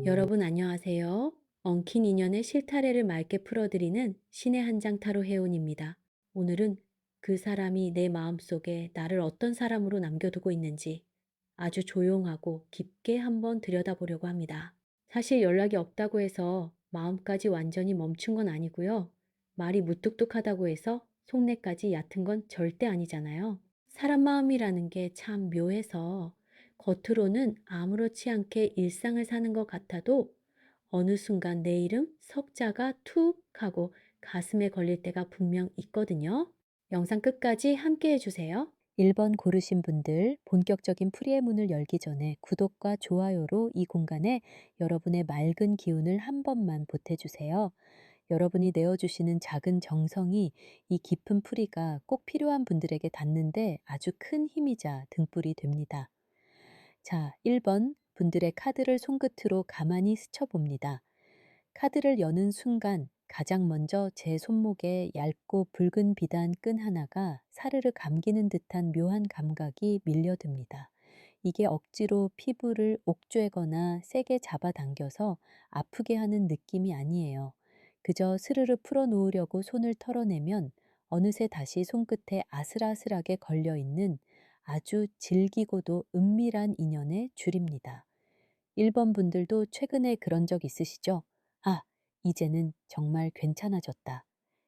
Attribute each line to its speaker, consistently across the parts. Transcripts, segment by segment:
Speaker 1: 여러분 안녕하세요. 엉킨 인연의 실타래를 맑게 풀어드리는 신의 한 장 타로 해온입니다. 오늘은 그 사람이 내 마음속에 나를 어떤 사람으로 남겨두고 있는지 아주 조용하고 깊게 한번 들여다보려고 합니다. 사실 연락이 없다고 해서 마음까지 완전히 멈춘 건 아니고요. 말이 무뚝뚝하다고 해서 속내까지 얕은 건 절대 아니잖아요. 사람 마음이라는 게 참 묘해서 겉으로는 아무렇지 않게 일상을 사는 것 같아도 어느 순간 내 이름 석자가 툭 하고 가슴에 걸릴 때가 분명 있거든요. 영상 끝까지 함께 해주세요.
Speaker 2: 1번 고르신 분들, 본격적인 풀이의 문을 열기 전에 구독과 좋아요로 이 공간에 여러분의 맑은 기운을 한 번만 보태주세요. 여러분이 내어주시는 작은 정성이 이 깊은 풀이가 꼭 필요한 분들에게 닿는데 아주 큰 힘이자 등불이 됩니다. 자, 1번 분들의 카드를 손끝으로 가만히 스쳐봅니다. 카드를 여는 순간 가장 먼저 제 손목에 얇고 붉은 비단 끈 하나가 사르르 감기는 듯한 묘한 감각이 밀려듭니다. 이게 억지로 피부를 옥죄거나 세게 잡아당겨서 아프게 하는 느낌이 아니에요. 그저 스르르 풀어놓으려고 손을 털어내면 어느새 다시 손끝에 아슬아슬하게 걸려있는 아주 질기고도 은밀한 인연의 줄입니다. 1번 분들도 최근에 그런 적 있으시죠? 아, 이제는 정말 괜찮아졌다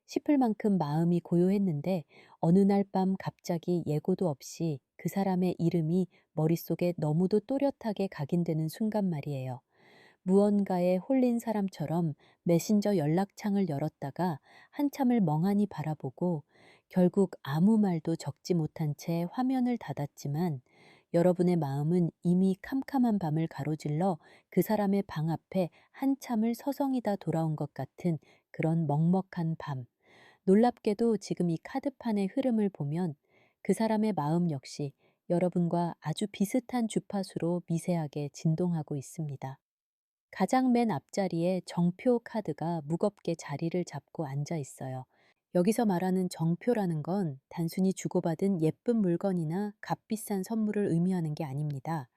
Speaker 2: 싶을 만큼 마음이 고요했는데 어느 날 밤 갑자기 예고도 없이 그 사람의 이름이 머릿속에 너무도 또렷하게 각인되는 순간 말이에요. 무언가에 홀린 사람처럼 메신저 연락창을 열었다가 한참을 멍하니 바라보고 결국 아무 말도 적지 못한 채 화면을 닫았지만 여러분의 마음은 이미 캄캄한 밤을 가로질러 그 사람의 방 앞에 한참을 서성이다 돌아온 것 같은 그런 먹먹한 밤. 놀랍게도 지금 이 카드판의 흐름을 보면 그 사람의 마음 역시 여러분과 아주 비슷한 주파수로 미세하게 진동하고 있습니다. 가장 맨 앞자리에 정표 카드가 무겁게 자리를 잡고 앉아 있어요. 여기서 말하는 정표라는 건 단순히 주고받은 예쁜 물건이나 값비싼 선물을 의미하는 게 아닙니다.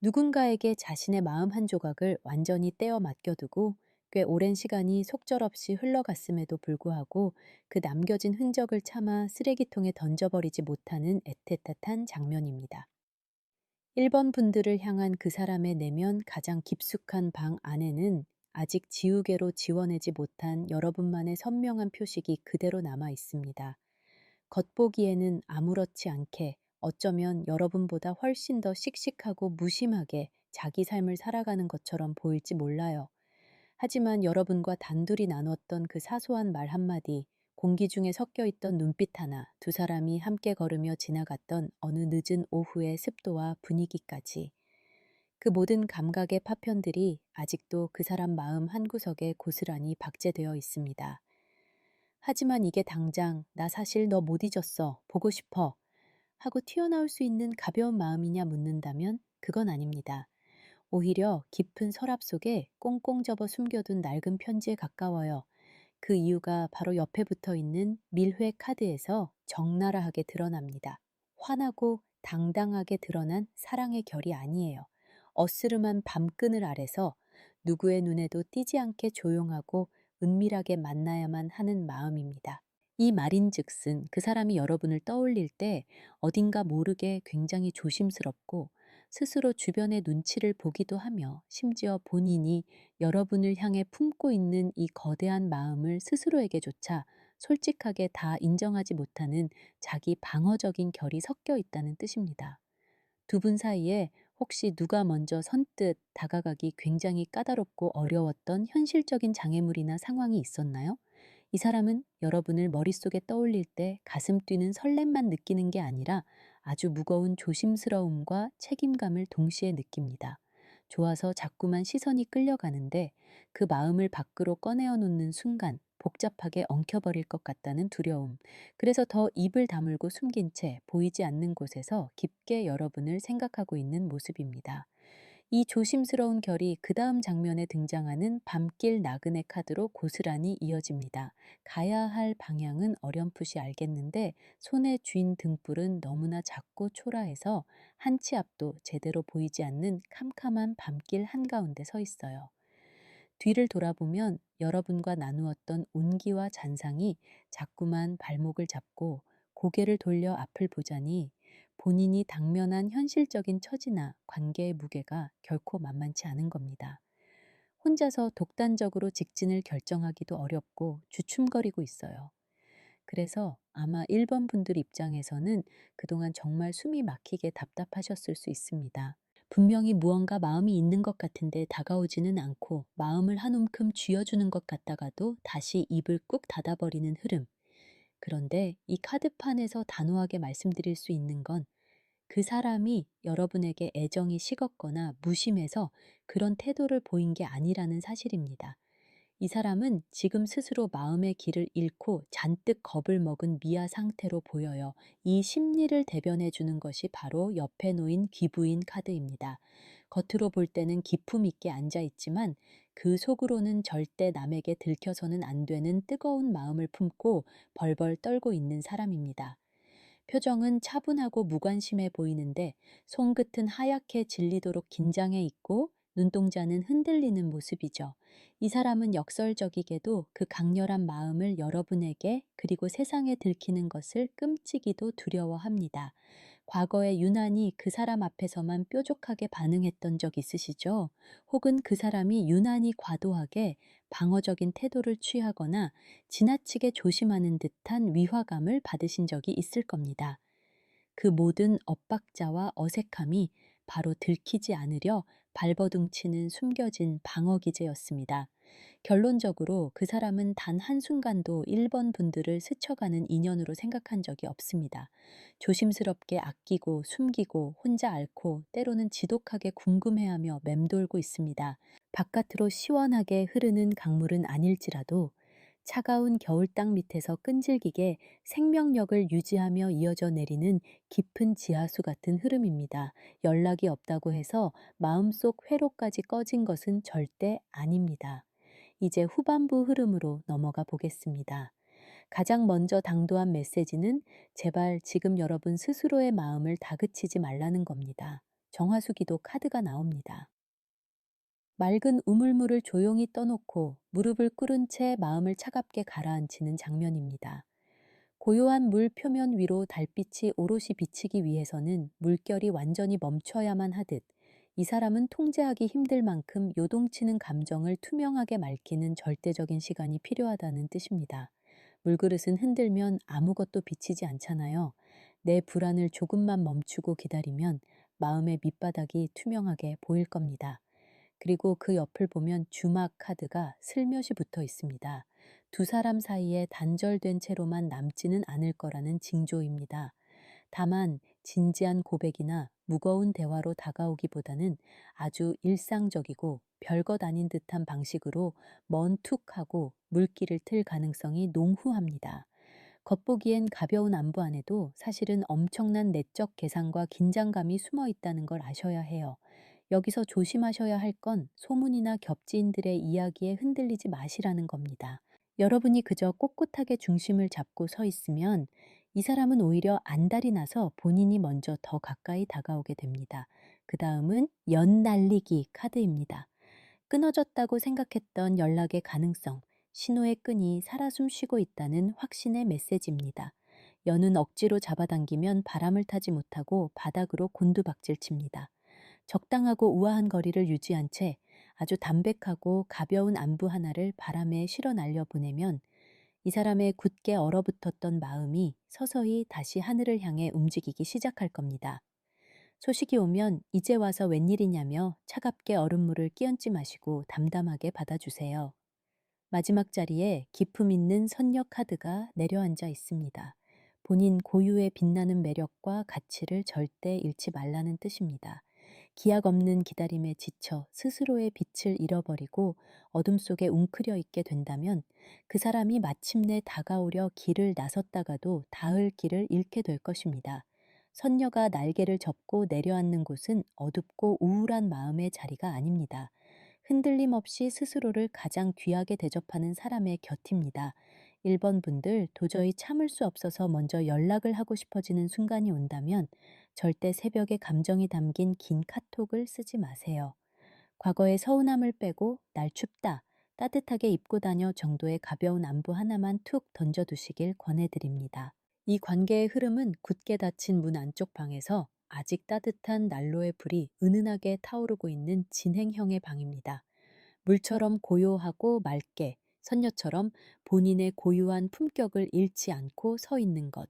Speaker 2: 누군가에게 자신의 마음 한 조각을 완전히 떼어 맡겨두고 꽤 오랜 시간이 속절없이 흘러갔음에도 불구하고 그 남겨진 흔적을 차마 쓰레기통에 던져버리지 못하는 애틋한 장면입니다. 1번 분들을 향한 그 사람의 내면 가장 깊숙한 방 안에는 아직 지우개로 지워내지 못한 여러분만의 선명한 표식이 그대로 남아 있습니다. 겉보기에는 아무렇지 않게 어쩌면 여러분보다 훨씬 더 씩씩하고 무심하게 자기 삶을 살아가는 것처럼 보일지 몰라요. 하지만 여러분과 단둘이 나눴던 그 사소한 말 한마디, 공기 중에 섞여 있던 눈빛 하나, 두 사람이 함께 걸으며 지나갔던 어느 늦은 오후의 습도와 분위기까지 그 모든 감각의 파편들이 아직도 그 사람 마음 한구석에 고스란히 박제되어 있습니다. 하지만 이게 당장 나 사실 너 못 잊었어, 보고 싶어 하고 튀어나올 수 있는 가벼운 마음이냐 묻는다면 그건 아닙니다. 오히려 깊은 서랍 속에 꽁꽁 접어 숨겨둔 낡은 편지에 가까워요. 그 이유가 바로 옆에 붙어 있는 밀회 카드에서 적나라하게 드러납니다. 환하고 당당하게 드러난 사랑의 결이 아니에요. 어스름한 밤그늘 아래서 누구의 눈에도 띄지 않게 조용하고 은밀하게 만나야만 하는 마음입니다. 이 말인즉슨 그 사람이 여러분을 떠올릴 때 어딘가 모르게 굉장히 조심스럽고 스스로 주변의 눈치를 보기도 하며 심지어 본인이 여러분을 향해 품고 있는 이 거대한 마음을 스스로에게조차 솔직하게 다 인정하지 못하는 자기 방어적인 결이 섞여 있다는 뜻입니다. 두 분 사이에 혹시 누가 먼저 선뜻 다가가기 굉장히 까다롭고 어려웠던 현실적인 장애물이나 상황이 있었나요? 이 사람은 여러분을 머릿속에 떠올릴 때 가슴 뛰는 설렘만 느끼는 게 아니라 아주 무거운 조심스러움과 책임감을 동시에 느낍니다. 좋아서 자꾸만 시선이 끌려가는데 그 마음을 밖으로 꺼내어 놓는 순간 복잡하게 엉켜버릴 것 같다는 두려움. 그래서 더 입을 다물고 숨긴 채 보이지 않는 곳에서 깊게 여러분을 생각하고 있는 모습입니다. 이 조심스러운 결이 그 다음 장면에 등장하는 밤길 나그네 카드로 고스란히 이어집니다. 가야 할 방향은 어렴풋이 알겠는데 손에 쥔 등불은 너무나 작고 초라해서 한 치 앞도 제대로 보이지 않는 캄캄한 밤길 한가운데 서 있어요. 뒤를 돌아보면 여러분과 나누었던 운기와 잔상이 자꾸만 발목을 잡고 고개를 돌려 앞을 보자니 본인이 당면한 현실적인 처지나 관계의 무게가 결코 만만치 않은 겁니다. 혼자서 독단적으로 직진을 결정하기도 어렵고 주춤거리고 있어요. 그래서 아마 1번 분들 입장에서는 그동안 정말 숨이 막히게 답답하셨을 수 있습니다. 분명히 무언가 마음이 있는 것 같은데 다가오지는 않고 마음을 한 움큼 쥐어주는 것 같다가도 다시 입을 꾹 닫아버리는 흐름. 그런데 이 카드판에서 단호하게 말씀드릴 수 있는 건 그 사람이 여러분에게 애정이 식었거나 무심해서 그런 태도를 보인 게 아니라는 사실입니다. 이 사람은 지금 스스로 마음의 길을 잃고 잔뜩 겁을 먹은 미아 상태로 보여요. 이 심리를 대변해 주는 것이 바로 옆에 놓인 귀부인 카드입니다. 겉으로 볼 때는 기품 있게 앉아 있지만 그 속으로는 절대 남에게 들켜서는 안 되는 뜨거운 마음을 품고 벌벌 떨고 있는 사람입니다. 표정은 차분하고 무관심해 보이는데 손끝은 하얗게 질리도록 긴장해 있고 눈동자는 흔들리는 모습이죠. 이 사람은 역설적이게도 그 강렬한 마음을 여러분에게 그리고 세상에 들키는 것을 끔찍이도 두려워합니다. 과거에 유난히 그 사람 앞에서만 뾰족하게 반응했던 적 있으시죠? 혹은 그 사람이 유난히 과도하게 방어적인 태도를 취하거나 지나치게 조심하는 듯한 위화감을 받으신 적이 있을 겁니다. 그 모든 엇박자와 어색함이 바로 들키지 않으려 발버둥치는 숨겨진 방어 기제였습니다. 결론적으로 그 사람은 단 한순간도 1번 분들을 스쳐가는 인연으로 생각한 적이 없습니다. 조심스럽게 아끼고 숨기고 혼자 앓고 때로는 지독하게 궁금해하며 맴돌고 있습니다. 바깥으로 시원하게 흐르는 강물은 아닐지라도 차가운 겨울땅 밑에서 끈질기게 생명력을 유지하며 이어져 내리는 깊은 지하수 같은 흐름입니다. 연락이 없다고 해서 마음속 회로까지 꺼진 것은 절대 아닙니다. 이제 후반부 흐름으로 넘어가 보겠습니다. 가장 먼저 당도한 메시지는 제발 지금 여러분 스스로의 마음을 다그치지 말라는 겁니다. 정화수기도 카드가 나옵니다. 맑은 우물물을 조용히 떠놓고 무릎을 꿇은 채 마음을 차갑게 가라앉히는 장면입니다. 고요한 물 표면 위로 달빛이 오롯이 비치기 위해서는 물결이 완전히 멈춰야만 하듯 이 사람은 통제하기 힘들 만큼 요동치는 감정을 투명하게 맑히는 절대적인 시간이 필요하다는 뜻입니다. 물그릇은 흔들면 아무것도 비치지 않잖아요. 내 불안을 조금만 멈추고 기다리면 마음의 밑바닥이 투명하게 보일 겁니다. 그리고 그 옆을 보면 주막 카드가 슬며시 붙어 있습니다. 두 사람 사이에 단절된 채로만 남지는 않을 거라는 징조입니다. 다만 진지한 고백이나 무거운 대화로 다가오기보다는 아주 일상적이고 별것 아닌 듯한 방식으로 먼 툭하고 물길을 틀 가능성이 농후합니다. 겉보기엔 가벼운 안부 안에도 사실은 엄청난 내적 계산과 긴장감이 숨어 있다는 걸 아셔야 해요. 여기서 조심하셔야 할 건 소문이나 겹지인들의 이야기에 흔들리지 마시라는 겁니다. 여러분이 그저 꼿꼿하게 중심을 잡고 서 있으면 이 사람은 오히려 안달이 나서 본인이 먼저 더 가까이 다가오게 됩니다. 그 다음은 연 날리기 카드입니다. 끊어졌다고 생각했던 연락의 가능성, 신호의 끈이 살아 숨쉬고 있다는 확신의 메시지입니다. 연은 억지로 잡아당기면 바람을 타지 못하고 바닥으로 곤두박질 칩니다. 적당하고 우아한 거리를 유지한 채 아주 담백하고 가벼운 안부 하나를 바람에 실어 날려 보내면 이 사람의 굳게 얼어붙었던 마음이 서서히 다시 하늘을 향해 움직이기 시작할 겁니다. 소식이 오면 이제 와서 웬일이냐며 차갑게 얼음물을 끼얹지 마시고 담담하게 받아주세요. 마지막 자리에 기품 있는 선녀 카드가 내려앉아 있습니다. 본인 고유의 빛나는 매력과 가치를 절대 잃지 말라는 뜻입니다. 기약 없는 기다림에 지쳐 스스로의 빛을 잃어버리고 어둠 속에 웅크려 있게 된다면 그 사람이 마침내 다가오려 길을 나섰다가도 닿을 길을 잃게 될 것입니다. 선녀가 날개를 접고 내려앉는 곳은 어둡고 우울한 마음의 자리가 아닙니다. 흔들림 없이 스스로를 가장 귀하게 대접하는 사람의 곁입니다. 1번 분들 도저히 참을 수 없어서 먼저 연락을 하고 싶어지는 순간이 온다면 절대 새벽에 감정이 담긴 긴 카톡을 쓰지 마세요. 과거의 서운함을 빼고 날 춥다, 따뜻하게 입고 다녀 정도의 가벼운 안부 하나만 툭 던져두시길 권해드립니다. 이 관계의 흐름은 굳게 닫힌 문 안쪽 방에서 아직 따뜻한 난로의 불이 은은하게 타오르고 있는 진행형의 방입니다. 물처럼 고요하고 맑게, 선녀처럼 본인의 고유한 품격을 잃지 않고 서 있는 것.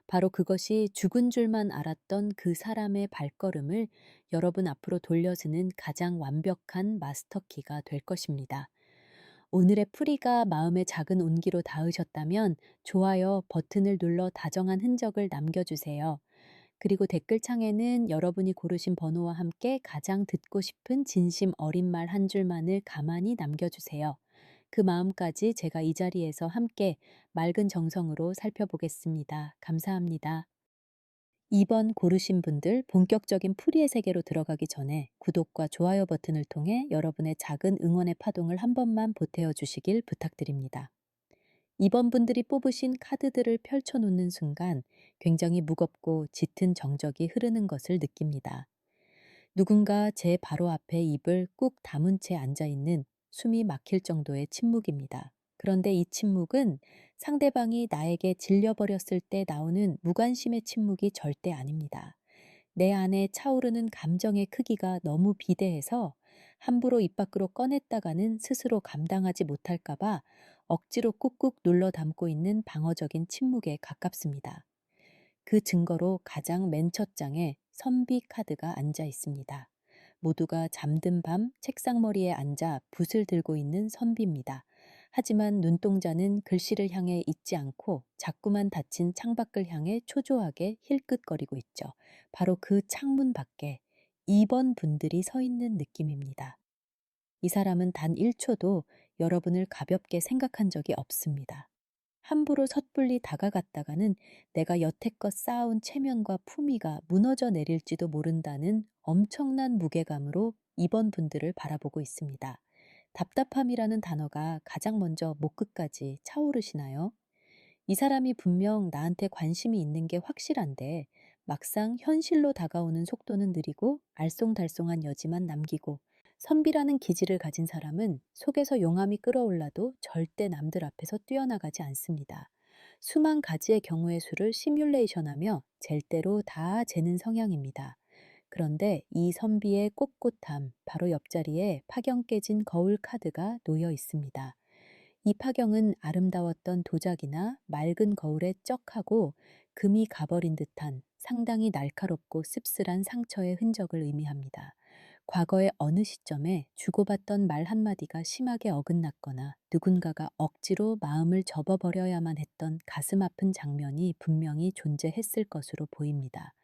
Speaker 2: 바로 그것이 죽은 줄만 알았던 그 사람의 발걸음을 여러분 앞으로 돌려쓰는 가장 완벽한 마스터키가 될 것입니다. 오늘의 풀이가 마음의 작은 온기로 닿으셨다면 좋아요 버튼을 눌러 다정한 흔적을 남겨주세요. 그리고 댓글창에는 여러분이 고르신 번호와 함께 가장 듣고 싶은 진심 어린 말 한 줄만을 가만히 남겨주세요. 그 마음까지 제가 이 자리에서 함께 맑은 정성으로 살펴보겠습니다. 감사합니다. 2번 고르신 분들 본격적인 풀이의 세계로 들어가기 전에 구독과 좋아요 버튼을 통해 여러분의 작은 응원의 파동을 한 번만 보태어 주시길 부탁드립니다. 2번 분들이 뽑으신 카드들을 펼쳐놓는 순간 굉장히 무겁고 짙은 정적이 흐르는 것을 느낍니다. 누군가 제 바로 앞에 입을 꾹 다문 채 앉아 있는 숨이 막힐 정도의 침묵입니다. 그런데 이 침묵은 상대방이 나에게 질려버렸을 때 나오는 무관심의 침묵이 절대 아닙니다. 내 안에 차오르는 감정의 크기가 너무 비대해서 함부로 입 밖으로 꺼냈다가는 스스로 감당하지 못할까봐 억지로 꾹꾹 눌러 담고 있는 방어적인 침묵에 가깝습니다. 그 증거로 가장 맨 첫 장에 선비 카드가 앉아 있습니다. 모두가 잠든 밤 책상머리에 앉아 붓을 들고 있는 선비입니다. 하지만 눈동자는 글씨를 향해 있지 않고 자꾸만 닫힌 창밖을 향해 초조하게 힐끗거리고 있죠. 바로 그 창문 밖에 2번 분들이 서 있는 느낌입니다. 이 사람은 단 1초도 여러분을 가볍게 생각한 적이 없습니다. 함부로 섣불리 다가갔다가는 내가 여태껏 쌓아온 체면과 품위가 무너져 내릴지도 모른다는 엄청난 무게감으로 이번 분들을 바라보고 있습니다. 답답함이라는 단어가 가장 먼저 목 끝까지 차오르시나요? 이 사람이 분명 나한테 관심이 있는 게 확실한데 막상 현실로 다가오는 속도는 느리고 알쏭달쏭한 여지만 남기고 선비라는 기질을 가진 사람은 속에서 용암이 끓어올라도 절대 남들 앞에서 뛰어나가지 않습니다. 수만 가지의 경우의 수를 시뮬레이션하며 잴 대로 다 재는 성향입니다. 그런데 이 선비의 꼿꼿함, 바로 옆자리에 파경 깨진 거울 카드가 놓여 있습니다. 이 파경은 아름다웠던 도자기나 맑은 거울에 쩍하고 금이 가버린 듯한 상당히 날카롭고 씁쓸한 상처의 흔적을 의미합니다. 과거의 어느 시점에 주고받던 말 한마디가 심하게 어긋났거나 누군가가 억지로 마음을 접어버려야만 했던 가슴 아픈 장면이 분명히 존재했을 것으로 보입니다.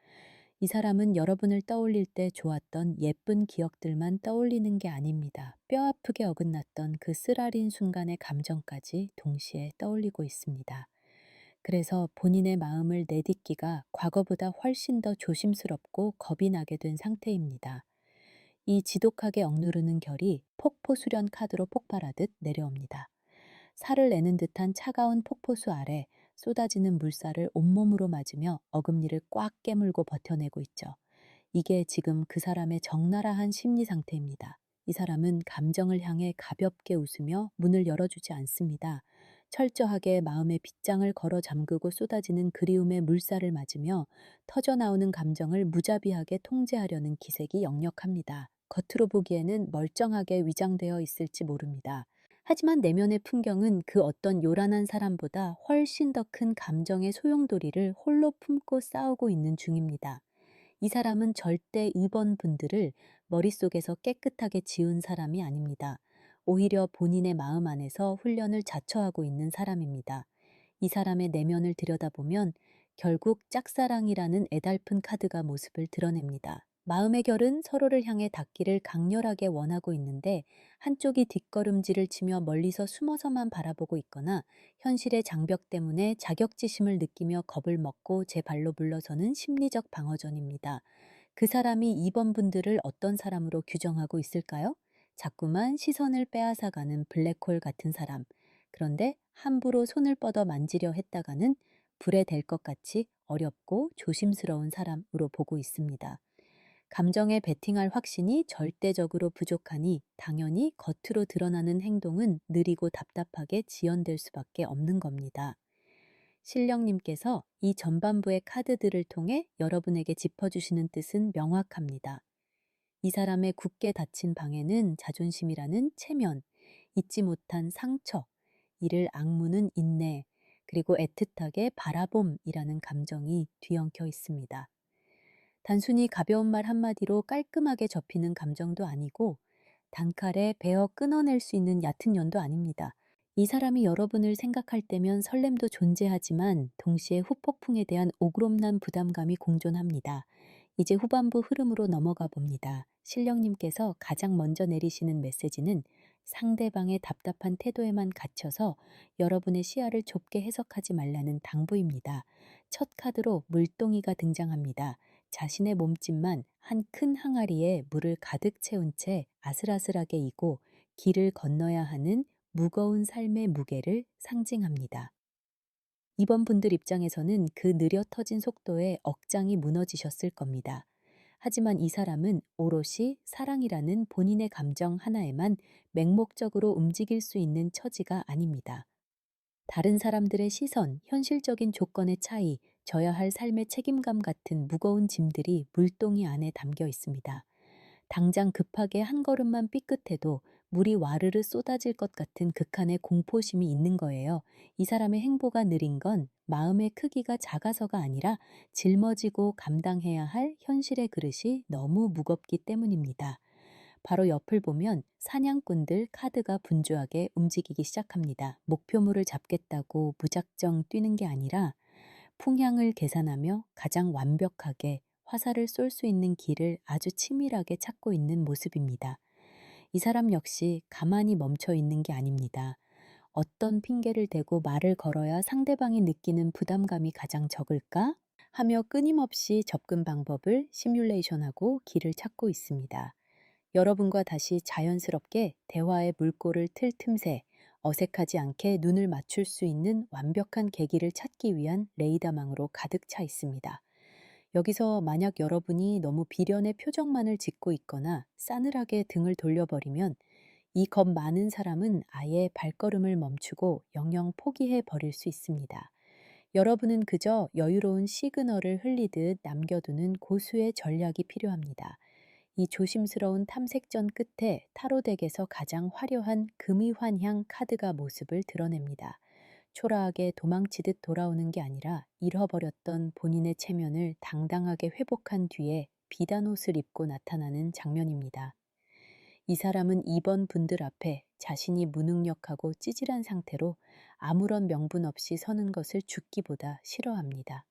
Speaker 2: 이 사람은 여러분을 떠올릴 때 좋았던 예쁜 기억들만 떠올리는 게 아닙니다. 뼈 아프게 어긋났던 그 쓰라린 순간의 감정까지 동시에 떠올리고 있습니다. 그래서 본인의 마음을 내딛기가 과거보다 훨씬 더 조심스럽고 겁이 나게 된 상태입니다. 이 지독하게 억누르는 결이 폭포 수련 카드로 폭발하듯 내려옵니다. 살을 내는 듯한 차가운 폭포수 아래 쏟아지는 물살을 온몸으로 맞으며 어금니를 꽉 깨물고 버텨내고 있죠. 이게 지금 그 사람의 적나라한 심리 상태입니다. 이 사람은 감정을 향해 가볍게 웃으며 문을 열어주지 않습니다. 철저하게 마음의 빗장을 걸어 잠그고 쏟아지는 그리움의 물살을 맞으며 터져나오는 감정을 무자비하게 통제하려는 기색이 역력합니다. 겉으로 보기에는 멀쩡하게 위장되어 있을지 모릅니다. 하지만 내면의 풍경은 그 어떤 요란한 사람보다 훨씬 더 큰 감정의 소용돌이를 홀로 품고 싸우고 있는 중입니다. 이 사람은 절대 2번 분들을 머릿속에서 깨끗하게 지운 사람이 아닙니다. 오히려 본인의 마음 안에서 훈련을 자처하고 있는 사람입니다. 이 사람의 내면을 들여다보면 결국 짝사랑이라는 애달픈 카드가 모습을 드러냅니다. 마음의 결은 서로를 향해 닿기를 강렬하게 원하고 있는데 한쪽이 뒷걸음질을 치며 멀리서 숨어서만 바라보고 있거나 현실의 장벽 때문에 자격지심을 느끼며 겁을 먹고 제 발로 물러서는 심리적 방어전입니다. 그 사람이 2번 분들을 어떤 사람으로 규정하고 있을까요? 자꾸만 시선을 빼앗아가는 블랙홀 같은 사람. 그런데 함부로 손을 뻗어 만지려 했다가는 불에 댈 것 같이 어렵고 조심스러운 사람으로 보고 있습니다. 감정에 베팅할 확신이 절대적으로 부족하니 당연히 겉으로 드러나는 행동은 느리고 답답하게 지연될 수밖에 없는 겁니다. 신령님께서 이 전반부의 카드들을 통해 여러분에게 짚어주시는 뜻은 명확합니다. 이 사람의 굳게 닫힌 방에는 자존심이라는 체면, 잊지 못한 상처, 이를 악무는 인내, 그리고 애틋하게 바라봄이라는 감정이 뒤엉켜 있습니다. 단순히 가벼운 말 한마디로 깔끔하게 접히는 감정도 아니고 단칼에 베어 끊어낼 수 있는 얕은 연도 아닙니다. 이 사람이 여러분을 생각할 때면 설렘도 존재하지만 동시에 후폭풍에 대한 오그롬난 부담감이 공존합니다. 이제 후반부 흐름으로 넘어가 봅니다. 신령님께서 가장 먼저 내리시는 메시지는 상대방의 답답한 태도에만 갇혀서 여러분의 시야를 좁게 해석하지 말라는 당부입니다. 첫 카드로 물동이가 등장합니다. 자신의 몸집만 한 큰 항아리에 물을 가득 채운 채 아슬아슬하게 이고 길을 건너야 하는 무거운 삶의 무게를 상징합니다. 이번 분들 입장에서는 그 느려 터진 속도에 억장이 무너지셨을 겁니다. 하지만 이 사람은 오롯이 사랑이라는 본인의 감정 하나에만 맹목적으로 움직일 수 있는 처지가 아닙니다. 다른 사람들의 시선, 현실적인 조건의 차이, 져야 할 삶의 책임감 같은 무거운 짐들이 물동이 안에 담겨 있습니다. 당장 급하게 한 걸음만 삐끗해도 물이 와르르 쏟아질 것 같은 극한의 공포심이 있는 거예요. 이 사람의 행보가 느린 건 마음의 크기가 작아서가 아니라 짊어지고 감당해야 할 현실의 그릇이 너무 무겁기 때문입니다. 바로 옆을 보면 사냥꾼들 카드가 분주하게 움직이기 시작합니다. 목표물을 잡겠다고 무작정 뛰는 게 아니라 풍향을 계산하며 가장 완벽하게 화살을 쏠 수 있는 길을 아주 치밀하게 찾고 있는 모습입니다. 이 사람 역시 가만히 멈춰 있는 게 아닙니다. 어떤 핑계를 대고 말을 걸어야 상대방이 느끼는 부담감이 가장 적을까? 하며 끊임없이 접근 방법을 시뮬레이션하고 길을 찾고 있습니다. 여러분과 다시 자연스럽게 대화의 물꼬를 틀 틈새 어색하지 않게 눈을 맞출 수 있는 완벽한 계기를 찾기 위한 레이더망으로 가득 차 있습니다. 여기서 만약 여러분이 너무 비련의 표정만을 짓고 있거나 싸늘하게 등을 돌려버리면 이 겁 많은 사람은 아예 발걸음을 멈추고 영영 포기해 버릴 수 있습니다. 여러분은 그저 여유로운 시그널을 흘리듯 남겨두는 고수의 전략이 필요합니다. 이 조심스러운 탐색전 끝에 타로덱에서 가장 화려한 금이환향 카드가 모습을 드러냅니다. 초라하게 도망치듯 돌아오는 게 아니라 잃어버렸던 본인의 체면을 당당하게 회복한 뒤에 비단 옷을 입고 나타나는 장면입니다. 이 사람은 이번 분들 앞에 자신이 무능력하고 찌질한 상태로 아무런 명분 없이 서는 것을 죽기보다 싫어합니다.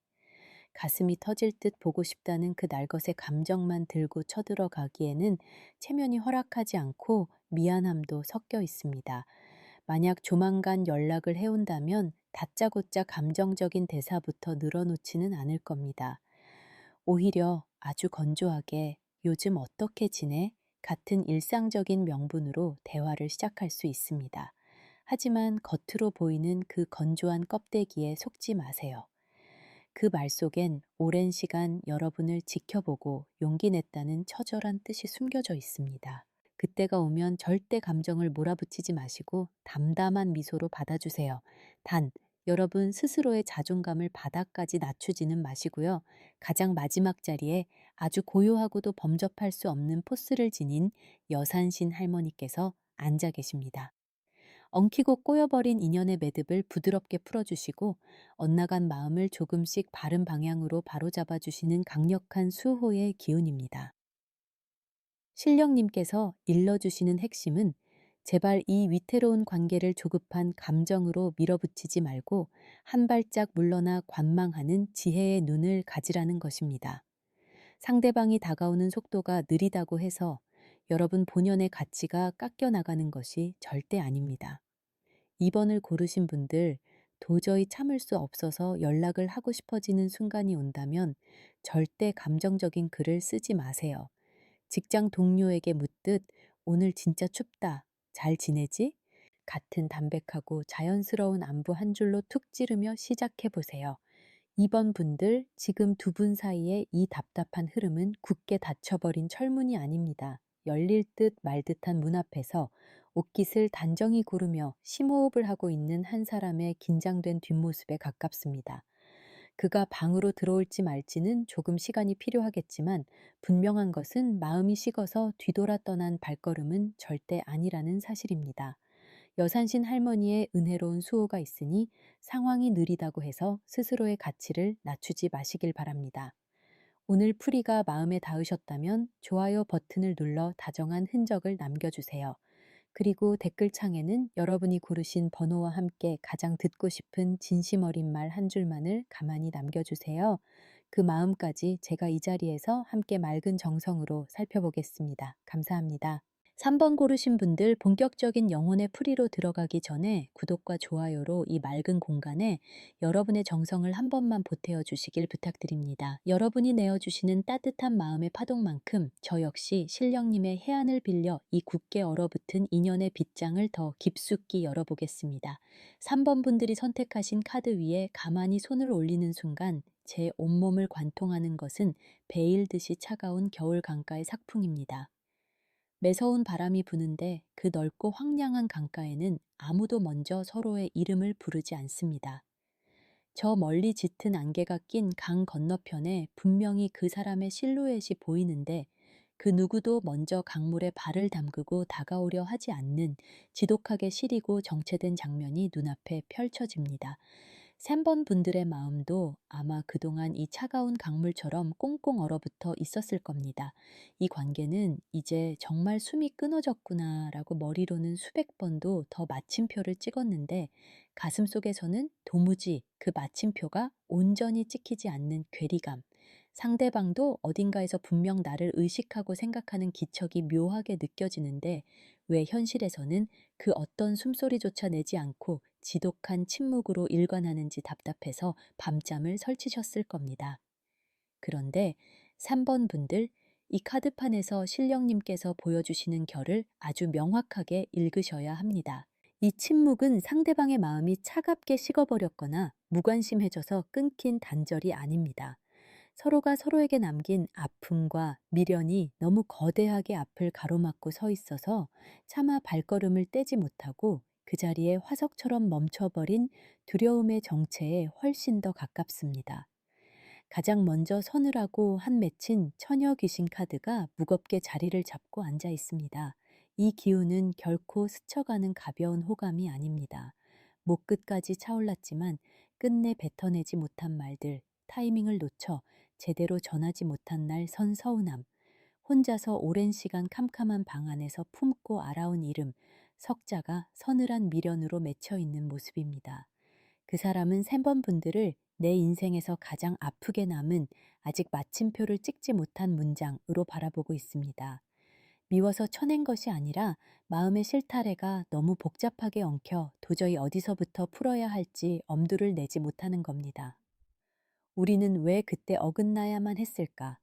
Speaker 2: 가슴이 터질 듯 보고 싶다는 그 날것의 감정만 들고 쳐들어가기에는 체면이 허락하지 않고 미안함도 섞여 있습니다. 만약 조만간 연락을 해온다면 다짜고짜 감정적인 대사부터 늘어놓지는 않을 겁니다. 오히려 아주 건조하게 요즘 어떻게 지내? 같은 일상적인 명분으로 대화를 시작할 수 있습니다. 하지만 겉으로 보이는 그 건조한 껍데기에 속지 마세요. 그 말 속엔 오랜 시간 여러분을 지켜보고 용기 냈다는 처절한 뜻이 숨겨져 있습니다. 그때가 오면 절대 감정을 몰아붙이지 마시고 담담한 미소로 받아주세요. 단, 여러분 스스로의 자존감을 바닥까지 낮추지는 마시고요. 가장 마지막 자리에 아주 고요하고도 범접할 수 없는 포스를 지닌 여산신 할머니께서 앉아 계십니다. 엉키고 꼬여버린 인연의 매듭을 부드럽게 풀어주시고 엇나간 마음을 조금씩 바른 방향으로 바로잡아 주시는 강력한 수호의 기운입니다. 신령님께서 일러주시는 핵심은 제발 이 위태로운 관계를 조급한 감정으로 밀어붙이지 말고 한 발짝 물러나 관망하는 지혜의 눈을 가지라는 것입니다. 상대방이 다가오는 속도가 느리다고 해서 여러분 본연의 가치가 깎여 나가는 것이 절대 아닙니다. 2번을 고르신 분들, 도저히 참을 수 없어서 연락을 하고 싶어지는 순간이 온다면 절대 감정적인 글을 쓰지 마세요. 직장 동료에게 묻듯 오늘 진짜 춥다. 잘 지내지? 같은 담백하고 자연스러운 안부 한 줄로 툭 찌르며 시작해 보세요. 2번 분들, 지금 두 분 사이의 이 답답한 흐름은 굳게 닫혀버린 철문이 아닙니다. 열릴 듯 말 듯한 문 앞에서 옷깃을 단정히 고르며 심호흡을 하고 있는 한 사람의 긴장된 뒷모습에 가깝습니다. 그가 방으로 들어올지 말지는 조금 시간이 필요하겠지만 분명한 것은 마음이 식어서 뒤돌아 떠난 발걸음은 절대 아니라는 사실입니다. 여산신 할머니의 은혜로운 수호가 있으니 상황이 느리다고 해서 스스로의 가치를 낮추지 마시길 바랍니다. 오늘 풀이가 마음에 닿으셨다면 좋아요 버튼을 눌러 다정한 흔적을 남겨주세요. 그리고 댓글창에는 여러분이 고르신 번호와 함께 가장 듣고 싶은 진심 어린 말 한 줄만을 가만히 남겨주세요. 그 마음까지 제가 이 자리에서 함께 맑은 정성으로 살펴보겠습니다. 감사합니다. 3번 고르신 분들, 본격적인 영혼의 풀이로 들어가기 전에 구독과 좋아요로 이 맑은 공간에 여러분의 정성을 한 번만 보태어 주시길 부탁드립니다. 여러분이 내어주시는 따뜻한 마음의 파동만큼 저 역시 신령님의 해안을 빌려 이 굳게 얼어붙은 인연의 빗장을 더 깊숙이 열어보겠습니다. 3번 분들이 선택하신 카드 위에 가만히 손을 올리는 순간 제 온몸을 관통하는 것은 베일듯이 차가운 겨울 강가의 삭풍입니다. 매서운 바람이 부는데 그 넓고 황량한 강가에는 아무도 먼저 서로의 이름을 부르지 않습니다. 저 멀리 짙은 안개가 낀 강 건너편에 분명히 그 사람의 실루엣이 보이는데 그 누구도 먼저 강물에 발을 담그고 다가오려 하지 않는 지독하게 시리고 정체된 장면이 눈앞에 펼쳐집니다. 3번 분들의 마음도 아마 그동안 이 차가운 강물처럼 꽁꽁 얼어붙어 있었을 겁니다. 이 관계는 이제 정말 숨이 끊어졌구나라고 머리로는 수백 번도 더 마침표를 찍었는데 가슴속에서는 도무지 그 마침표가 온전히 찍히지 않는 괴리감, 상대방도 어딘가에서 분명 나를 의식하고 생각하는 기척이 묘하게 느껴지는데 왜 현실에서는 그 어떤 숨소리조차 내지 않고 지독한 침묵으로 일관하는지 답답해서 밤잠을 설치셨을 겁니다. 그런데 3번 분들, 이 카드판에서 신령님께서 보여주시는 결을 아주 명확하게 읽으셔야 합니다. 이 침묵은 상대방의 마음이 차갑게 식어버렸거나 무관심해져서 끊긴 단절이 아닙니다. 서로가 서로에게 남긴 아픔과 미련이 너무 거대하게 앞을 가로막고 서 있어서 차마 발걸음을 떼지 못하고 그 자리에 화석처럼 멈춰버린 두려움의 정체에 훨씬 더 가깝습니다. 가장 먼저 서늘하고 한 맺힌 처녀 귀신 카드가 무겁게 자리를 잡고 앉아 있습니다. 이 기운은 결코 스쳐가는 가벼운 호감이 아닙니다. 목 끝까지 차올랐지만 끝내 뱉어내지 못한 말들, 타이밍을 놓쳐 제대로 전하지 못한 날 선 서운함, 혼자서 오랜 시간 캄캄한 방 안에서 품고 알아온 이름, 석자가 서늘한 미련으로 맺혀 있는 모습입니다. 그 사람은 3번 분들을 내 인생에서 가장 아프게 남은 아직 마침표를 찍지 못한 문장으로 바라보고 있습니다. 미워서 쳐낸 것이 아니라 마음의 실타래가 너무 복잡하게 엉켜 도저히 어디서부터 풀어야 할지 엄두를 내지 못하는 겁니다. 우리는 왜 그때 어긋나야만 했을까?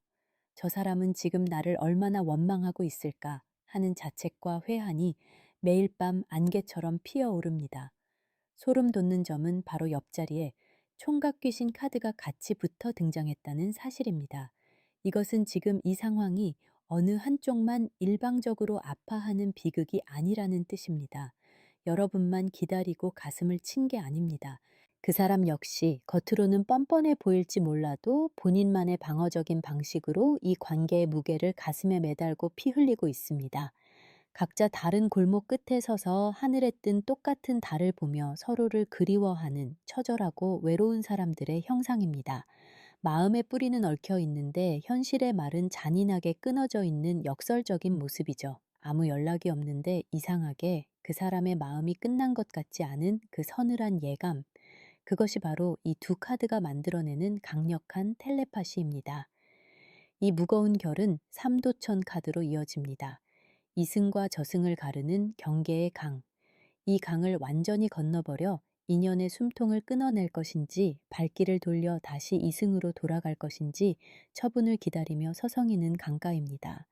Speaker 2: 저 사람은 지금 나를 얼마나 원망하고 있을까? 하는 자책과 회한이 매일 밤 안개처럼 피어오릅니다. 소름 돋는 점은 바로 옆자리에 총각 귀신 카드가 같이 붙어 등장했다는 사실입니다. 이것은 지금 이 상황이 어느 한쪽만 일방적으로 아파하는 비극이 아니라는 뜻입니다. 여러분만 기다리고 가슴을 친 게 아닙니다. 그 사람 역시 겉으로는 뻔뻔해 보일지 몰라도 본인만의 방어적인 방식으로 이 관계의 무게를 가슴에 매달고 피 흘리고 있습니다. 각자 다른 골목 끝에 서서 하늘에 뜬 똑같은 달을 보며 서로를 그리워하는 처절하고 외로운 사람들의 형상입니다. 마음의 뿌리는 얽혀 있는데 현실의 말은 잔인하게 끊어져 있는 역설적인 모습이죠. 아무 연락이 없는데 이상하게 그 사람의 마음이 끝난 것 같지 않은 그 서늘한 예감. 그것이 바로 이 두 카드가 만들어내는 강력한 텔레파시입니다. 이 무거운 결은 삼도천 카드로 이어집니다. 이승과 저승을 가르는 경계의 강. 이 강을 완전히 건너버려 인연의 숨통을 끊어낼 것인지 발길을 돌려 다시 이승으로 돌아갈 것인지 처분을 기다리며 서성이는 강가입니다.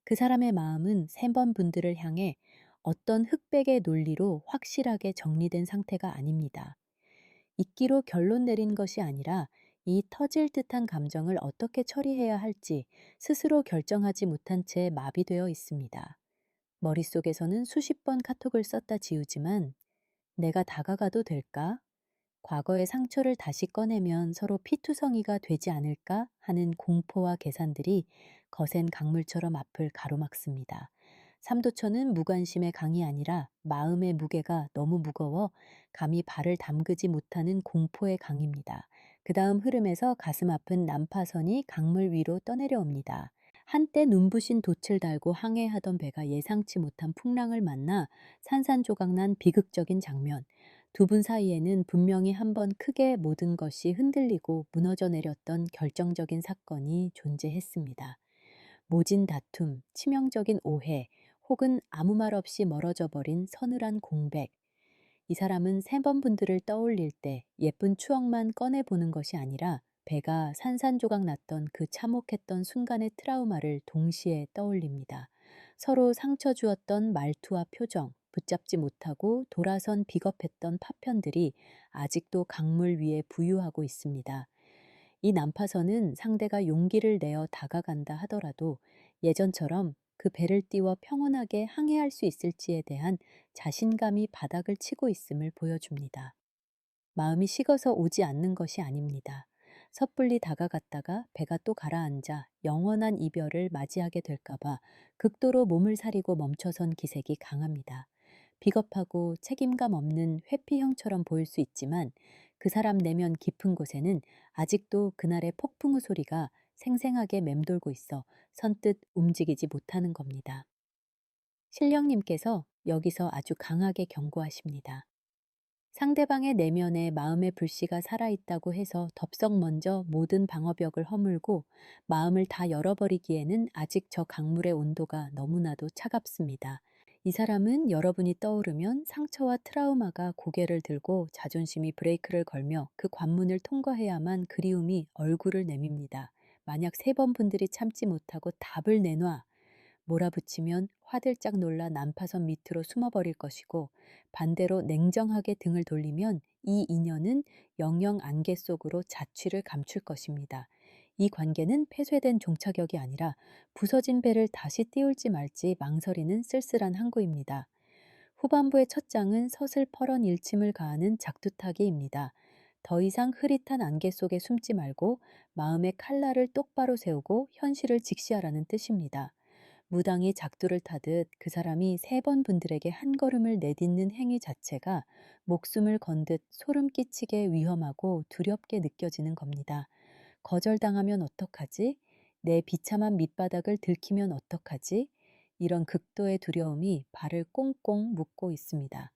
Speaker 2: 그 사람의 마음은 3번 분들을 향해 어떤 흑백의 논리로 확실하게 정리된 상태가 아닙니다. 잊기로 결론 내린 것이 아니라 이 터질 듯한 감정을 어떻게 처리해야 할지 스스로 결정하지 못한 채 마비되어 있습니다. 머릿속에서는 수십 번 카톡을 썼다 지우지만 내가 다가가도 될까? 과거의 상처를 다시 꺼내면 서로 피투성이가 되지 않을까 하는 공포와 계산들이 거센 강물처럼 앞을 가로막습니다. 삼도천은 무관심의 강이 아니라 마음의 무게가 너무 무거워 감히 발을 담그지 못하는 공포의 강입니다. 그 다음 흐름에서 가슴 아픈 난파선이 강물 위로 떠내려옵니다. 한때 눈부신 돛을 달고 항해하던 배가 예상치 못한 풍랑을 만나 산산조각난 비극적인 장면. 두 분 사이에는 분명히 한번 크게 모든 것이 흔들리고 무너져 내렸던 결정적인 사건이 존재했습니다. 모진 다툼, 치명적인 오해, 혹은 아무 말 없이 멀어져 버린 서늘한 공백. 이 사람은 3번 분들을 떠올릴 때 예쁜 추억만 꺼내보는 것이 아니라 배가 산산조각 났던 그 참혹했던 순간의 트라우마를 동시에 떠올립니다. 서로 상처 주었던 말투와 표정, 붙잡지 못하고 돌아선 비겁했던 파편들이 아직도 강물 위에 부유하고 있습니다. 이 난파선은 상대가 용기를 내어 다가간다 하더라도 예전처럼 그 배를 띄워 평온하게 항해할 수 있을지에 대한 자신감이 바닥을 치고 있음을 보여줍니다. 마음이 식어서 오지 않는 것이 아닙니다. 섣불리 다가갔다가 배가 또 가라앉아 영원한 이별을 맞이하게 될까봐 극도로 몸을 사리고 멈춰선 기색이 강합니다. 비겁하고 책임감 없는 회피형처럼 보일 수 있지만 그 사람 내면 깊은 곳에는 아직도 그날의 폭풍우 소리가 생생하게 맴돌고 있어 선뜻 움직이지 못하는 겁니다. 신령님께서 여기서 아주 강하게 경고하십니다. 상대방의 내면에 마음의 불씨가 살아있다고 해서 덥석 먼저 모든 방어벽을 허물고 마음을 다 열어버리기에는 아직 저 강물의 온도가 너무나도 차갑습니다. 이 사람은 여러분이 떠오르면 상처와 트라우마가 고개를 들고 자존심이 브레이크를 걸며 그 관문을 통과해야만 그리움이 얼굴을 내밉니다. 만약 3번 분들이 참지 못하고 답을 내놔 몰아붙이면 화들짝 놀라 난파선 밑으로 숨어버릴 것이고 반대로 냉정하게 등을 돌리면 이 인연은 영영 안개 속으로 자취를 감출 것입니다. 이 관계는 폐쇄된 종착역이 아니라 부서진 배를 다시 띄울지 말지 망설이는 쓸쓸한 항구입니다. 후반부의 첫 장은 서슬퍼런 일침을 가하는 작두타기입니다. 더 이상 흐릿한 안개 속에 숨지 말고 마음의 칼날을 똑바로 세우고 현실을 직시하라는 뜻입니다. 무당이 작두를 타듯 그 사람이 3번 분들에게 한 걸음을 내딛는 행위 자체가 목숨을 건 듯 소름 끼치게 위험하고 두렵게 느껴지는 겁니다. 거절당하면 어떡하지? 내 비참한 밑바닥을 들키면 어떡하지? 이런 극도의 두려움이 발을 꽁꽁 묶고 있습니다.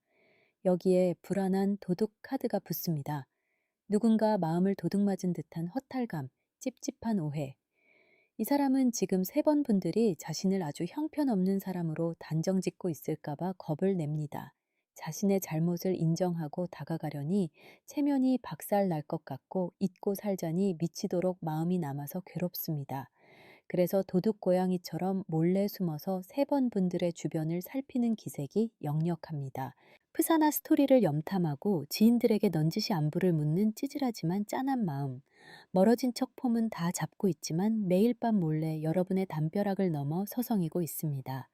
Speaker 2: 여기에 불안한 도둑 카드가 붙습니다. 누군가 마음을 도둑맞은 듯한 허탈감, 찝찝한 오해, 이 사람은 지금 3번 분들이 자신을 아주 형편없는 사람으로 단정짓고 있을까봐 겁을 냅니다. 자신의 잘못을 인정하고 다가가려니 체면이 박살 날 것 같고 잊고 살자니 미치도록 마음이 남아서 괴롭습니다. 그래서 도둑 고양이처럼 몰래 숨어서 3번 분들의 주변을 살피는 기색이 역력합니다. 프사나 스토리를 염탐하고 지인들에게 넌지시 안부를 묻는 찌질하지만 짠한 마음. 멀어진 척 폼은 다 잡고 있지만 매일 밤 몰래 여러분의 담벼락을 넘어 서성이고 있습니다.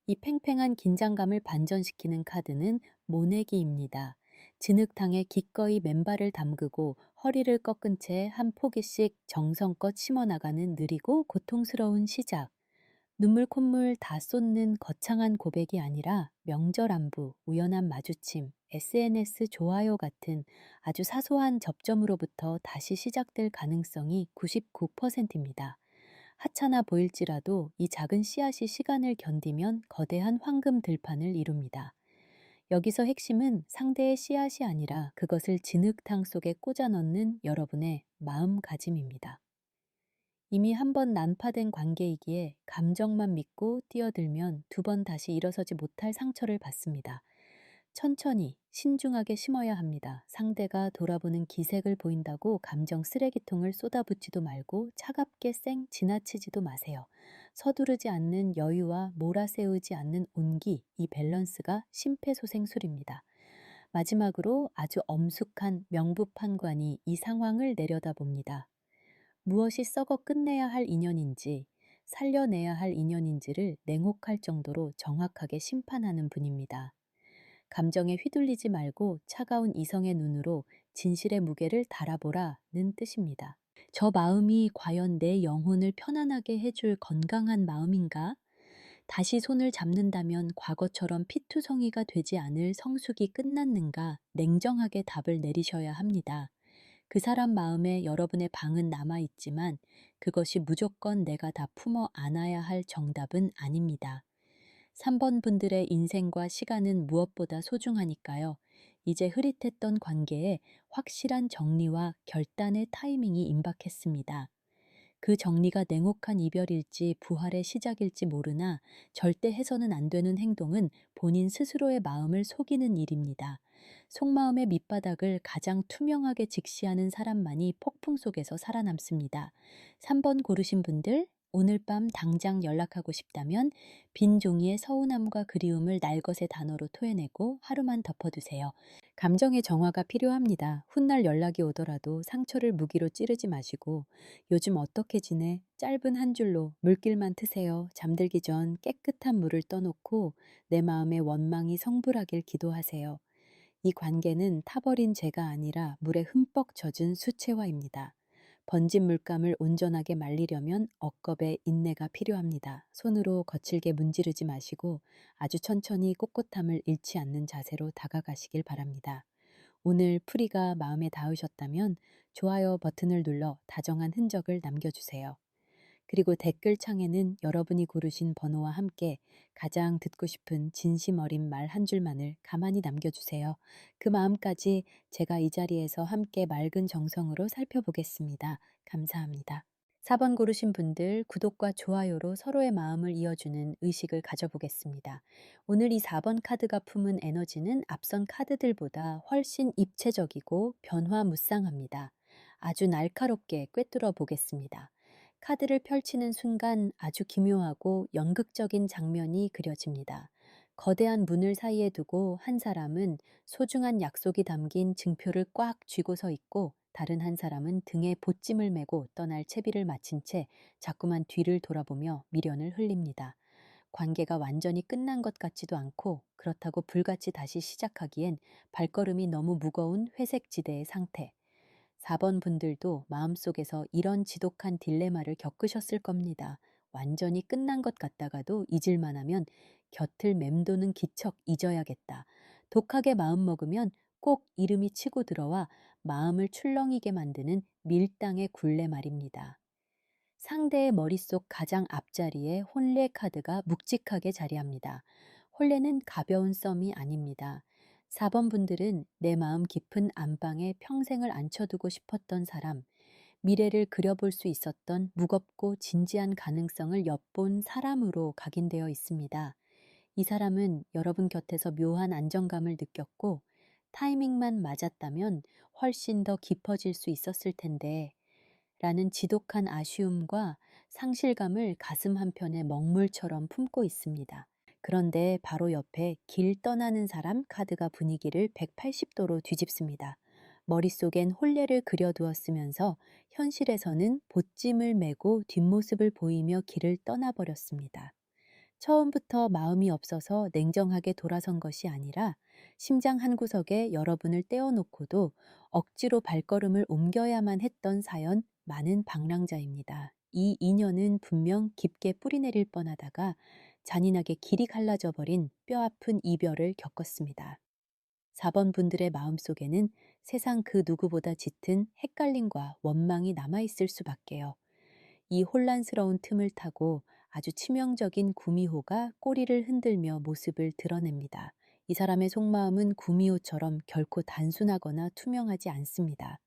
Speaker 2: 이 팽팽한 긴장감을 반전시키는 카드는 모내기입니다. 진흙탕에 기꺼이 맨발을 담그고 허리를 꺾은 채 한 포기씩 정성껏 심어나가는 느리고 고통스러운 시작. 눈물 콧물 다 쏟는 거창한 고백이 아니라 명절 안부, 우연한 마주침, SNS 좋아요 같은 아주 사소한 접점으로부터 다시 시작될 가능성이 99%입니다. 하찮아 보일지라도 이 작은 씨앗이 시간을 견디면 거대한 황금 들판을 이룹니다. 여기서 핵심은 상대의 씨앗이 아니라 그것을 진흙탕 속에 꽂아 넣는 여러분의 마음가짐입니다. 이미 한 번 난파된 관계이기에 감정만 믿고 뛰어들면 두 번 다시 일어서지 못할 상처를 받습니다. 천천히 신중하게 심어야 합니다. 상대가 돌아보는 기색을 보인다고 감정 쓰레기통을 쏟아붓지도 말고 차갑게 쌩 지나치지도 마세요. 서두르지 않는 여유와 몰아세우지 않는 온기, 이 밸런스가 심폐소생술입니다. 마지막으로 아주 엄숙한 명부판관이 이 상황을 내려다봅니다. 무엇이 썩어 끝내야 할 인연인지, 살려내야 할 인연인지를 냉혹할 정도로 정확하게 심판하는 분입니다. 감정에 휘둘리지 말고 차가운 이성의 눈으로 진실의 무게를 달아보라는 뜻입니다. 저 마음이 과연 내 영혼을 편안하게 해줄 건강한 마음인가? 다시 손을 잡는다면 과거처럼 피투성이가 되지 않을 성숙이 끝났는가? 냉정하게 답을 내리셔야 합니다. 그 사람 마음에 여러분의 방은 남아있지만 그것이 무조건 내가 다 품어 안아야 할 정답은 아닙니다. 3번 분들의 인생과 시간은 무엇보다 소중하니까요. 이제 흐릿했던 관계에 확실한 정리와 결단의 타이밍이 임박했습니다. 그 정리가 냉혹한 이별일지 부활의 시작일지 모르나 절대 해서는 안 되는 행동은 본인 스스로의 마음을 속이는 일입니다. 속마음의 밑바닥을 가장 투명하게 직시하는 사람만이 폭풍 속에서 살아남습니다. 3번 고르신 분들, 오늘 밤 당장 연락하고 싶다면 빈 종이에 서운함과 그리움을 날것의 단어로 토해내고 하루만 덮어두세요. 감정의 정화가 필요합니다. 훗날 연락이 오더라도 상처를 무기로 찌르지 마시고 요즘 어떻게 지내? 짧은 한 줄로 물길만 트세요. 잠들기 전 깨끗한 물을 떠놓고 내 마음의 원망이 성불하길 기도하세요. 이 관계는 타버린 재가 아니라 물에 흠뻑 젖은 수채화입니다. 번진 물감을 온전하게 말리려면 억겁의 인내가 필요합니다. 손으로 거칠게 문지르지 마시고 아주 천천히 꼿꼿함을 잃지 않는 자세로 다가가시길 바랍니다. 오늘 풀이가 마음에 닿으셨다면 좋아요 버튼을 눌러 다정한 흔적을 남겨주세요. 그리고 댓글창에는 여러분이 고르신 번호와 함께 가장 듣고 싶은 진심 어린 말 한 줄만을 가만히 남겨주세요. 그 마음까지 제가 이 자리에서 함께 맑은 정성으로 살펴보겠습니다. 감사합니다. 4번 고르신 분들 구독과 좋아요로 서로의 마음을 이어주는 의식을 가져보겠습니다. 오늘 이 4번 카드가 품은 에너지는 앞선 카드들보다 훨씬 입체적이고 변화무쌍합니다. 아주 날카롭게 꿰뚫어 보겠습니다. 카드를 펼치는 순간 아주 기묘하고 연극적인 장면이 그려집니다. 거대한 문을 사이에 두고 한 사람은 소중한 약속이 담긴 증표를 꽉 쥐고 서 있고 다른 한 사람은 등에 보찜을 메고 떠날 채비를 마친 채 자꾸만 뒤를 돌아보며 미련을 흘립니다. 관계가 완전히 끝난 것 같지도 않고 그렇다고 불같이 다시 시작하기엔 발걸음이 너무 무거운 회색 지대의 상태. 4번 분들도 마음속에서 이런 지독한 딜레마를 겪으셨을 겁니다. 완전히 끝난 것 같다가도 잊을만 하면 곁을 맴도는 기척 잊어야겠다. 독하게 마음먹으면 꼭 이름이 치고 들어와 마음을 출렁이게 만드는 밀당의 굴레 말입니다. 상대의 머릿속 가장 앞자리에 혼례 카드가 묵직하게 자리합니다. 혼례는 가벼운 썸이 아닙니다. 4번 분들은 내 마음 깊은 안방에 평생을 앉혀두고 싶었던 사람, 미래를 그려볼 수 있었던 무겁고 진지한 가능성을 엿본 사람으로 각인되어 있습니다. 이 사람은 여러분 곁에서 묘한 안정감을 느꼈고 타이밍만 맞았다면 훨씬 더 깊어질 수 있었을 텐데 라는 지독한 아쉬움과 상실감을 가슴 한편에 먹물처럼 품고 있습니다. 그런데 바로 옆에 길 떠나는 사람 카드가 분위기를 180도로 뒤집습니다. 머릿속엔 혼례를 그려두었으면서 현실에서는 보찜을 메고 뒷모습을 보이며 길을 떠나버렸습니다. 처음부터 마음이 없어서 냉정하게 돌아선 것이 아니라 심장 한구석에 여러분을 떼어놓고도 억지로 발걸음을 옮겨야만 했던 사연 많은 방랑자입니다. 이 인연은 분명 깊게 뿌리내릴 뻔하다가 잔인하게 길이 갈라져 버린 뼈아픈 이별을 겪었습니다. 4번 분들의 마음속에는 세상 그 누구보다 짙은 헷갈림과 원망이 남아있을 수밖에요. 이 혼란스러운 틈을 타고 아주 치명적인 구미호가 꼬리를 흔들며 모습을 드러냅니다. 이 사람의 속마음은 구미호처럼 결코 단순하거나 투명하지 않습니다.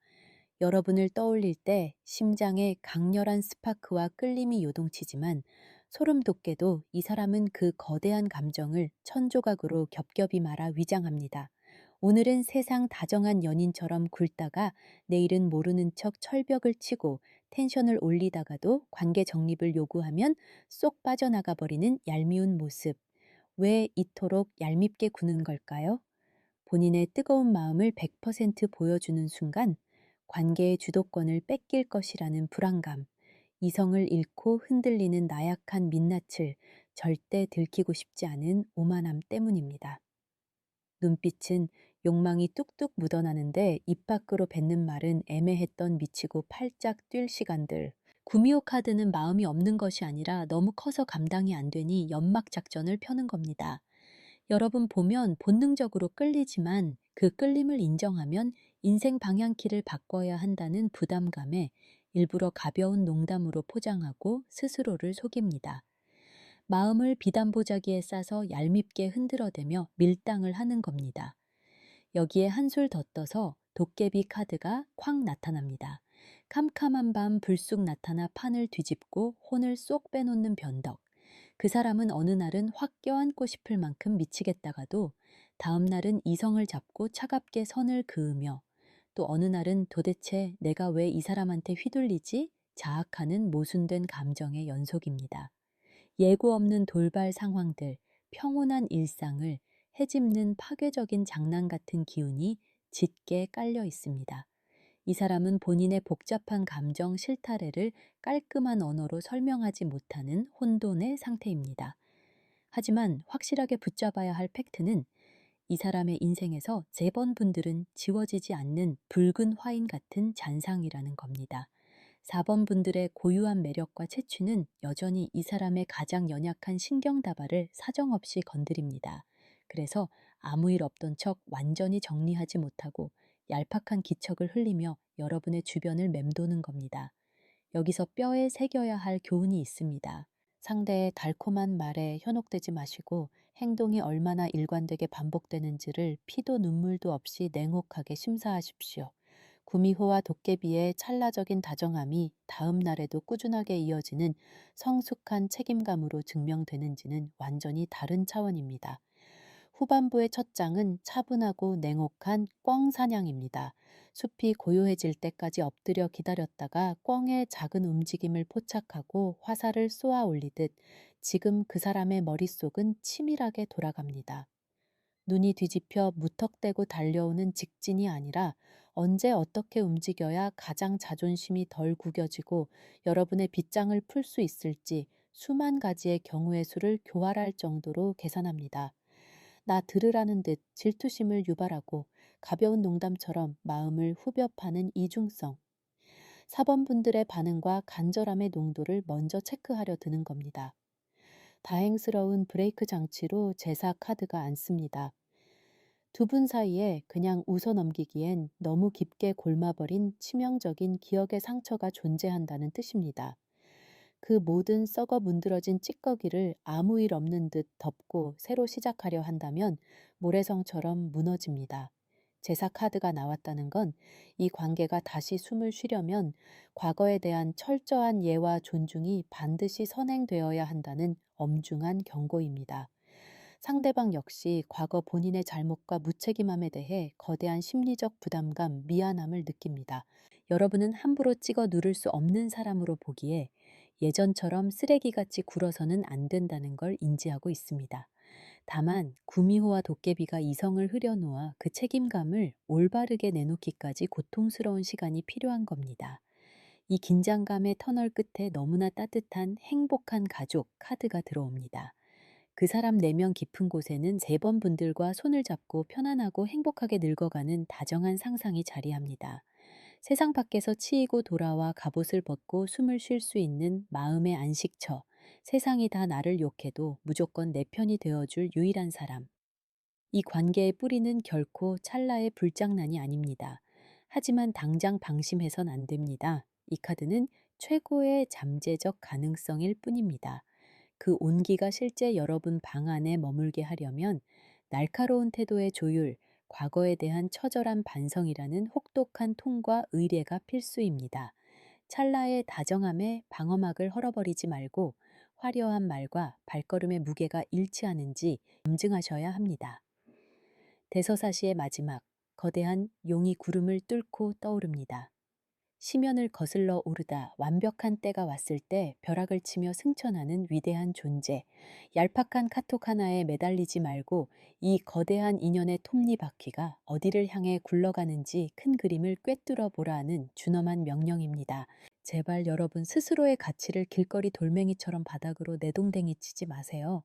Speaker 2: 여러분을 떠올릴 때 심장에 강렬한 스파크와 끌림이 요동치지만 소름 돋게도 이 사람은 그 거대한 감정을 천조각으로 겹겹이 말아 위장합니다. 오늘은 세상 다정한 연인처럼 굴다가 내일은 모르는 척 철벽을 치고 텐션을 올리다가도 관계 정립을 요구하면 쏙 빠져나가 버리는 얄미운 모습. 왜 이토록 얄밉게 구는 걸까요? 본인의 뜨거운 마음을 100% 보여주는 순간 관계의 주도권을 뺏길 것이라는 불안감, 이성을 잃고 흔들리는 나약한 민낯을 절대 들키고 싶지 않은 오만함 때문입니다. 눈빛은 욕망이 뚝뚝 묻어나는데 입 밖으로 뱉는 말은 애매했던 미치고 팔짝 뛸 시간들. 구미호 카드는 마음이 없는 것이 아니라 너무 커서 감당이 안 되니 연막 작전을 펴는 겁니다. 여러분 보면 본능적으로 끌리지만 그 끌림을 인정하면 인생 방향키를 바꿔야 한다는 부담감에 일부러 가벼운 농담으로 포장하고 스스로를 속입니다. 마음을 비단보자기에 싸서 얄밉게 흔들어대며 밀당을 하는 겁니다. 여기에 한술 더 떠서 도깨비 카드가 쾅 나타납니다. 캄캄한 밤 불쑥 나타나 판을 뒤집고 혼을 쏙 빼놓는 변덕. 그 사람은 어느 날은 확 껴안고 싶을 만큼 미치겠다가도 다음 날은 이성을 잡고 차갑게 선을 그으며 또 어느 날은 도대체 내가 왜 이 사람한테 휘둘리지? 자학하는 모순된 감정의 연속입니다. 예고 없는 돌발 상황들, 평온한 일상을 해집는 파괴적인 장난 같은 기운이 짙게 깔려 있습니다. 이 사람은 본인의 복잡한 감정 실타래를 깔끔한 언어로 설명하지 못하는 혼돈의 상태입니다. 하지만 확실하게 붙잡아야 할 팩트는 이 사람의 인생에서 제 번 분들은 지워지지 않는 붉은 화인 같은 잔상이라는 겁니다. 4번 분들의 고유한 매력과 채취는 여전히 이 사람의 가장 연약한 신경다발을 사정없이 건드립니다. 그래서 아무 일 없던 척 완전히 정리하지 못하고 얄팍한 기척을 흘리며 여러분의 주변을 맴도는 겁니다. 여기서 뼈에 새겨야 할 교훈이 있습니다. 상대의 달콤한 말에 현혹되지 마시고 행동이 얼마나 일관되게 반복되는지를 피도 눈물도 없이 냉혹하게 심사하십시오. 구미호와 도깨비의 찰나적인 다정함이 다음 날에도 꾸준하게 이어지는 성숙한 책임감으로 증명되는지는 완전히 다른 차원입니다. 후반부의 첫 장은 차분하고 냉혹한 꿩 사냥입니다. 숲이 고요해질 때까지 엎드려 기다렸다가 꿩의 작은 움직임을 포착하고 화살을 쏘아 올리듯 지금 그 사람의 머릿속은 치밀하게 돌아갑니다. 눈이 뒤집혀 무턱대고 달려오는 직진이 아니라 언제 어떻게 움직여야 가장 자존심이 덜 구겨지고 여러분의 빗장을 풀 수 있을지 수만 가지의 경우의 수를 교활할 정도로 계산합니다. 나 들으라는 듯 질투심을 유발하고 가벼운 농담처럼 마음을 후벼 파는 이중성. 사번분들의 반응과 간절함의 농도를 먼저 체크하려 드는 겁니다. 다행스러운 브레이크 장치로 제사 카드가 안 씁니다. 두 분 사이에 그냥 웃어 넘기기엔 너무 깊게 골마버린 치명적인 기억의 상처가 존재한다는 뜻입니다. 그 모든 썩어 문드러진 찌꺼기를 아무 일 없는 듯 덮고 새로 시작하려 한다면 모래성처럼 무너집니다. 제사 카드가 나왔다는 건 이 관계가 다시 숨을 쉬려면 과거에 대한 철저한 예와 존중이 반드시 선행되어야 한다는 엄중한 경고입니다. 상대방 역시 과거 본인의 잘못과 무책임함에 대해 거대한 심리적 부담감, 미안함을 느낍니다. 여러분은 함부로 찍어 누를 수 없는 사람으로 보기에 예전처럼 쓰레기같이 굴어서는 안 된다는 걸 인지하고 있습니다. 다만 구미호와 도깨비가 이성을 흐려놓아 그 책임감을 올바르게 내놓기까지 고통스러운 시간이 필요한 겁니다. 이 긴장감의 터널 끝에 너무나 따뜻한 행복한 가족 카드가 들어옵니다. 그 사람 내면 깊은 곳에는 세 번 분들과 손을 잡고 편안하고 행복하게 늙어가는 다정한 상상이 자리합니다. 세상 밖에서 치이고 돌아와 갑옷을 벗고 숨을 쉴 수 있는 마음의 안식처, 세상이 다 나를 욕해도 무조건 내 편이 되어줄 유일한 사람. 이 관계의 뿌리는 결코 찰나의 불장난이 아닙니다. 하지만 당장 방심해선 안 됩니다. 이 카드는 최고의 잠재적 가능성일 뿐입니다. 그 온기가 실제 여러분 방 안에 머물게 하려면 날카로운 태도의 조율, 과거에 대한 처절한 반성이라는 혹독한 톤과 의례가 필수입니다. 찰나의 다정함에 방어막을 헐어버리지 말고 화려한 말과 발걸음의 무게가 일치하는지 검증하셔야 합니다. 대서사시의 마지막, 거대한 용이 구름을 뚫고 떠오릅니다. 시면을 거슬러 오르다 완벽한 때가 왔을 때 벼락을 치며 승천하는 위대한 존재. 얄팍한 카톡 하나에 매달리지 말고 이 거대한 인연의 톱니바퀴가 어디를 향해 굴러가는지 큰 그림을 꿰뚫어 보라는 준엄한 명령입니다. 제발 여러분 스스로의 가치를 길거리 돌멩이처럼 바닥으로 내동댕이 치지 마세요.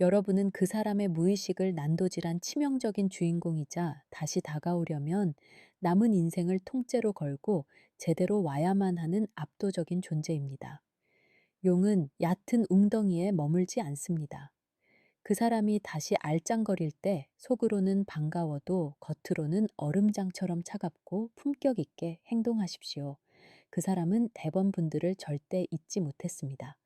Speaker 2: 여러분은 그 사람의 무의식을 난도질한 치명적인 주인공이자 다시 다가오려면 남은 인생을 통째로 걸고 제대로 와야만 하는 압도적인 존재입니다. 용은 얕은 웅덩이에 머물지 않습니다. 그 사람이 다시 알짱거릴 때 속으로는 반가워도 겉으로는 얼음장처럼 차갑고 품격 있게 행동하십시오. 그 사람은 대번분들을 절대 잊지 못했습니다.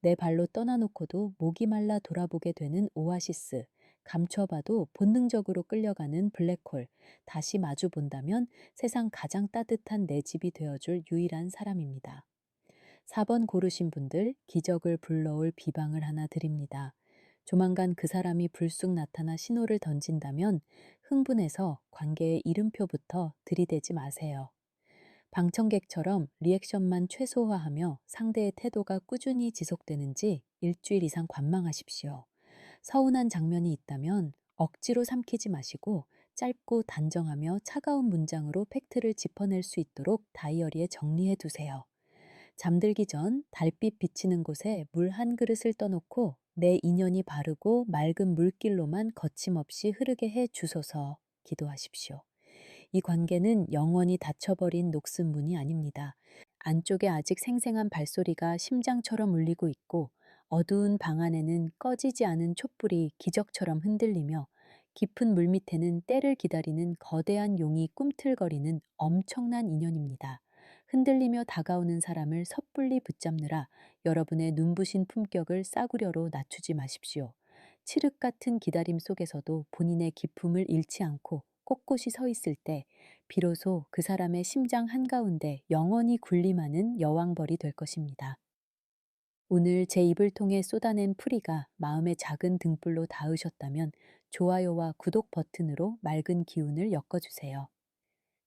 Speaker 2: 내 발로 떠나놓고도 목이 말라 돌아보게 되는 오아시스, 감춰봐도 본능적으로 끌려가는 블랙홀, 다시 마주 본다면 세상 가장 따뜻한 내 집이 되어줄 유일한 사람입니다. 4번 고르신 분들 기적을 불러올 비방을 하나 드립니다. 조만간 그 사람이 불쑥 나타나 신호를 던진다면 흥분해서 관계의 이름표부터 들이대지 마세요. 방청객처럼 리액션만 최소화하며 상대의 태도가 꾸준히 지속되는지 일주일 이상 관망하십시오. 서운한 장면이 있다면 억지로 삼키지 마시고 짧고 단정하며 차가운 문장으로 팩트를 짚어낼 수 있도록 다이어리에 정리해 두세요. 잠들기 전 달빛 비치는 곳에 물 한 그릇을 떠놓고 내 인연이 바르고 맑은 물길로만 거침없이 흐르게 해 주소서 기도하십시오. 이 관계는 영원히 닫혀버린 녹슨 문이 아닙니다. 안쪽에 아직 생생한 발소리가 심장처럼 울리고 있고 어두운 방 안에는 꺼지지 않은 촛불이 기적처럼 흔들리며 깊은 물 밑에는 때를 기다리는 거대한 용이 꿈틀거리는 엄청난 인연입니다. 흔들리며 다가오는 사람을 섣불리 붙잡느라 여러분의 눈부신 품격을 싸구려로 낮추지 마십시오. 칠흑 같은 기다림 속에서도 본인의 기품을 잃지 않고 꼿꼿이 서 있을 때 비로소 그 사람의 심장 한가운데 영원히 군림하는 여왕벌이 될 것입니다. 오늘 제 입을 통해 쏟아낸 풀이가 마음의 작은 등불로 닿으셨다면 좋아요와 구독 버튼으로 맑은 기운을 엮어주세요.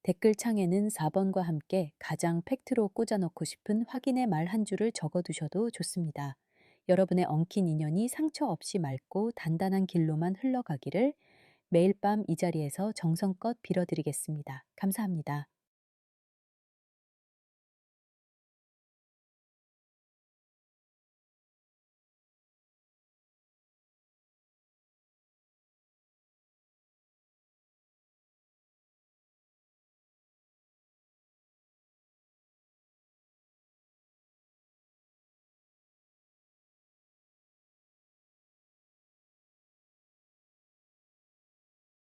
Speaker 2: 댓글창에는 4번과 함께 가장 팩트로 꽂아넣고 싶은 확인의 말 한 줄을 적어두셔도 좋습니다. 여러분의 엉킨 인연이 상처 없이 맑고 단단한 길로만 흘러가기를 매일 밤 이 자리에서 정성껏 빌어드리겠습니다. 감사합니다.